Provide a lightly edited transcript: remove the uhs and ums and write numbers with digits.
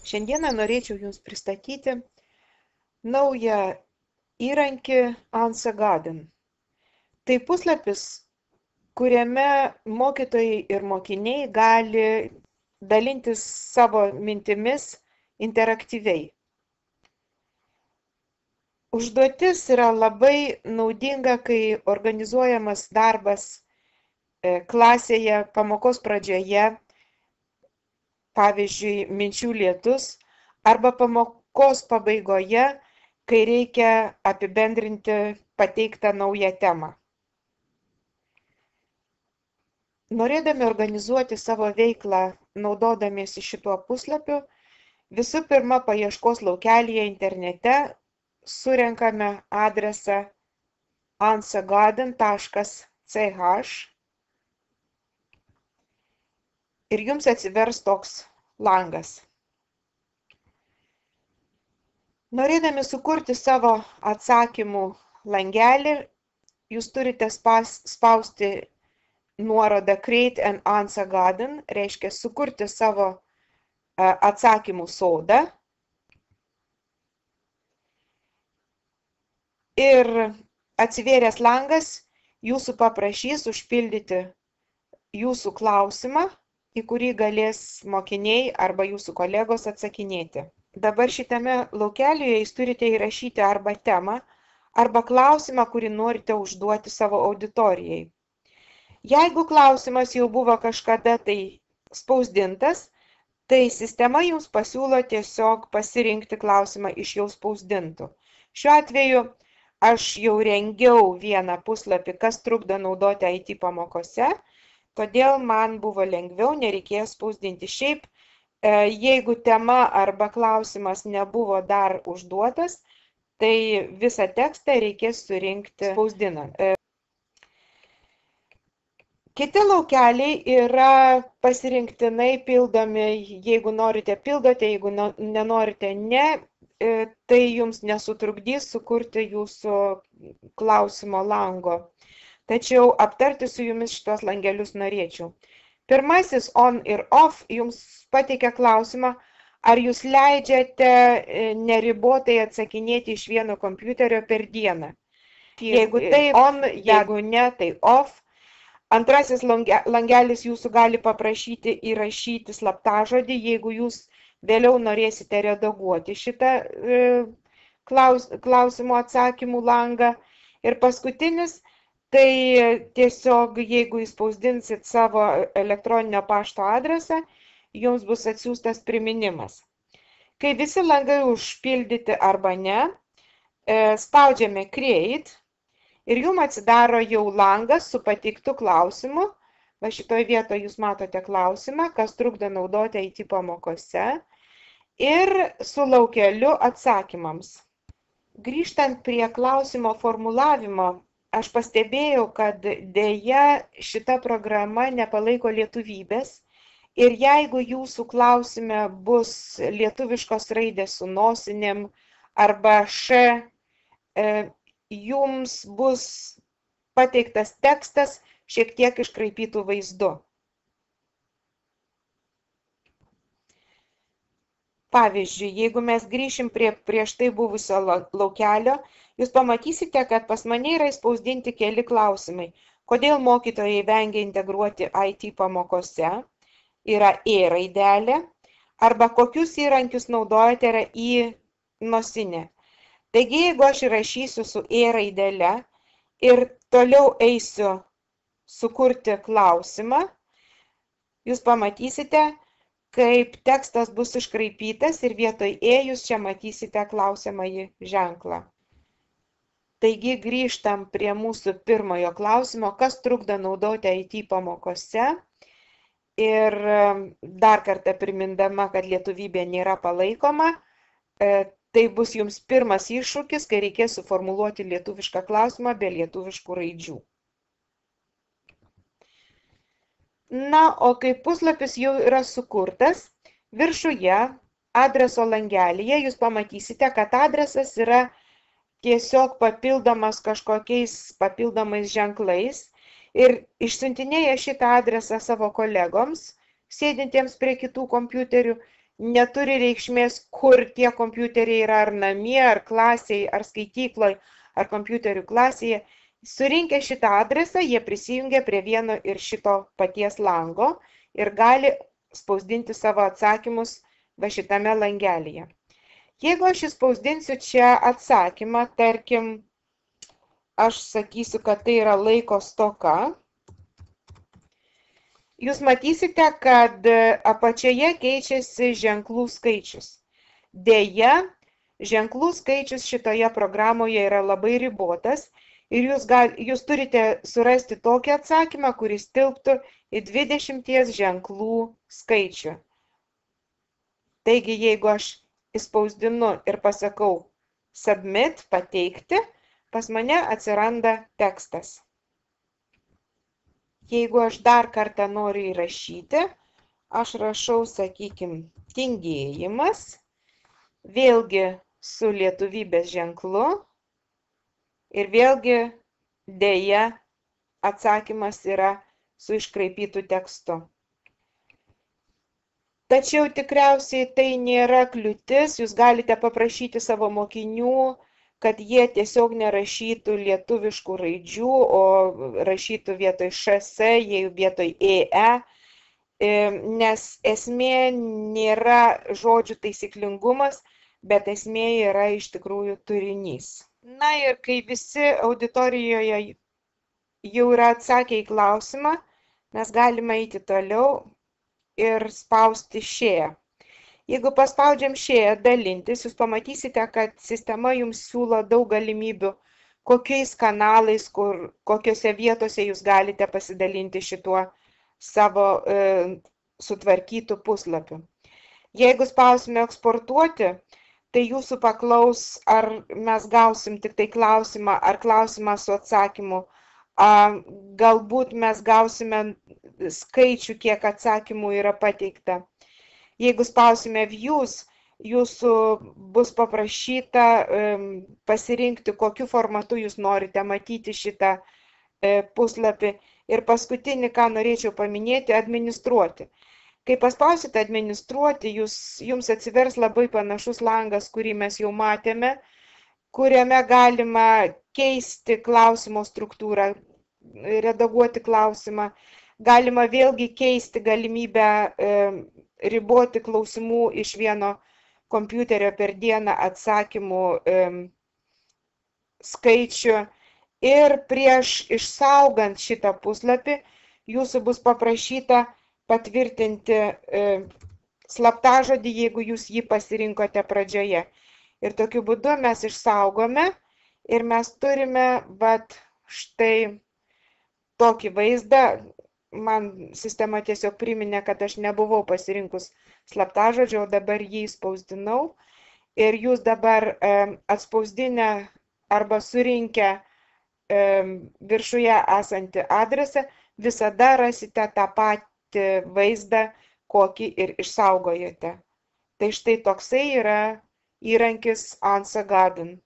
Šiandieną norėčiau Jums pristatyti naują įrankį Answer Garden. Tai puslapis, kuriame mokytojai ir mokiniai gali dalintis savo mintimis interaktyviai. Užduotis yra labai naudinga, kai organizuojamas darbas klasėje, pamokos pradžioje, pavyzdžiui, minčių lietus, arba pamokos pabaigoje, kai reikia apibendrinti pateiktą naują temą. Norėdami organizuoti savo veiklą naudodamiesi šituo puslapiu, visų pirma paieškos laukelyje internete surenkame adresą answergarden.ch ir jums atsivers toks langas. Norėdami sukurti savo atsakymų langelį, jūs turite spausti nuorodą Create an Answer Garden, reiškia sukurti savo atsakymų sodą. Ir atsivėręs langas jūsų paprašys užpildyti jūsų klausimą, į kurį galės mokiniai arba jūsų kolegos atsakinėti. Dabar šitame laukelyje jūs turite įrašyti arba temą, arba klausimą, kurį norite užduoti savo auditorijai. Jeigu klausimas jau buvo kažkada tai spausdintas, tai sistema jums pasiūlo tiesiog pasirinkti klausimą iš jau spausdintų. Šiuo atveju aš jau rengiau vieną puslapį, kas trukdo naudoti IT pamokose, todėl man buvo lengviau, nereikėjo spausdinti. Šiaip, jeigu tema arba klausimas nebuvo dar užduotas, tai visą tekstą reikės surinkti spausdinant. Kiti laukeliai yra pasirinktinai pildomi, jeigu norite pildote, jeigu nenorite ne, tai jums nesutrukdys sukurti jūsų klausimo lango. Tačiau aptarti su jumis šitos langelius norėčiau. Pirmasis on ir off jums pateikia klausimą, ar jūs leidžiate neribotai atsakinėti iš vieno kompiuterio per dieną. Jeigu tai on, jeigu ne, tai off. Antrasis langelis jūsų gali paprašyti įrašyti slaptažodį, jeigu jūs vėliau norėsite redaguoti šitą klausimų atsakymų langą. Ir paskutinis, tai tiesiog, jeigu įspausdinsit savo elektroninio pašto adresą, jums bus atsiųstas priminimas. Kai visi langai užpildyti arba ne, spaudžiame Create ir jums atsidaro jau langas su pateiktu klausimu. Va šitoje vietoje jūs matote klausimą, kas trukdo naudoti IT pamokose, ir su laukeliu atsakymams. Grįžtant prie klausimo formulavimo, aš pastebėjau, kad dėja šita programa nepalaiko lietuvybės ir jeigu jūsų klausime bus lietuviškos raidės su nosinėm arba š, jums bus pateiktas tekstas šiek tiek iškraipytų vaizdu. Pavyzdžiui, jeigu mes grįšim prie prieš tai buvusio laukelio, jūs pamatysite, kad pas mane yra įspausdinti keli klausimai. Kodėl mokytojai vengia integruoti IT pamokose? Yra E raidelė. Arba kokius įrankius naudojate yra į nosinę. Taigi, jeigu aš įrašysiu su E raidele ir toliau eisiu sukurti klausimą, jūs pamatysite, kaip tekstas bus iškraipytas ir vietoj E jūs čia matysite klausiamąjį ženklą. Taigi grįžtam prie mūsų pirmojo klausimo, kas trukdo naudoti IT pamokose. Ir dar kartą primindama, kad lietuvybė nėra palaikoma, tai bus jums pirmas iššūkis, kai reikės suformuluoti lietuvišką klausimą be lietuviškų raidžių. Na, o kai puslapis jau yra sukurtas, viršuje adreso langelyje jūs pamatysite, kad adresas yra tiesiog papildomas kažkokiais papildomais ženklais ir išsiuntinėję šitą adresą savo kolegoms, sėdintiems prie kitų kompiuterių, neturi reikšmės, kur tie kompiuteriai yra, ar namie, ar klasėje, ar skaitykloje, ar kompiuterių klasėje. Surinkę šitą adresą, jie prisijungia prie vieno ir šito paties lango ir gali spausdinti savo atsakymus va šitame langelyje. Jeigu aš įspausdinsiu čia atsakymą, tarkim, aš sakysiu, kad tai yra laiko stoka, jūs matysite, kad apačioje keičiasi ženklų skaičius. Deja, ženklų skaičius šitoje programoje yra labai ribotas ir jūs turite surasti tokį atsakymą, kuris tilptų į 20 ženklų skaičių. Taigi, jeigu aš įspausdinu ir pasakau submit, pateikti, pas mane atsiranda tekstas. Jeigu aš dar kartą noriu įrašyti, aš rašau, sakykime, tingėjimas, vėlgi su lietuvybės ženklu ir vėlgi deja atsakymas yra su iškraipytu tekstu. Tačiau tikriausiai tai nėra kliūtis, jūs galite paprašyti savo mokinių, kad jie tiesiog nerašytų lietuviškų raidžių, o rašytų vietoj šs, jei vietoj EE, nes esmė nėra žodžių taisyklingumas, bet esmė yra iš tikrųjų turinys. Na ir kai visi auditorijoje jau yra atsakę į klausimą, mes galime eiti toliau ir spausti share. Jeigu paspaudžiam share dalintis, jūs pamatysite, kad sistema jums siūlo daug galimybių, kokiais kanalais, kokiose vietose jūs galite pasidalinti šituo savo sutvarkytų puslapiu. Jeigu spausime eksportuoti, tai jūsų paklaus, ar mes gausim tik tai klausimą, ar klausimą su atsakymu. Galbūt mes gausime skaičių, kiek atsakymų yra pateikta. Jeigu spausime views, jūsų bus paprašyta pasirinkti, kokiu formatu jūs norite matyti šitą puslapį. Ir paskutinį, ką norėčiau paminėti, administruoti. Kai paspausite administruoti, jums atsivers labai panašus langas, kurį mes jau matėme, kuriame galima keisti klausimo struktūrą, redaguoti klausimą. Galima vėlgi keisti galimybę riboti klausimų iš vieno kompiuterio per dieną atsakymų skaičių. Ir prieš išsaugant šitą puslapį, jūsų bus paprašyta patvirtinti slaptažodį, jeigu jūs jį pasirinkote pradžioje. Ir tokiu būdu mes išsaugome ir mes turime štai tokį vaizdą. Man sistema tiesiog priminė, kad aš nebuvau pasirinkus slaptažodžio, o dabar jį spausdinau. Ir jūs dabar atspausdinę arba surinkę viršuje esantį adresą, visada rasite tą patį vaizdą, kokį ir išsaugojote. Tai štai toksai yra įrankis Answer Garden.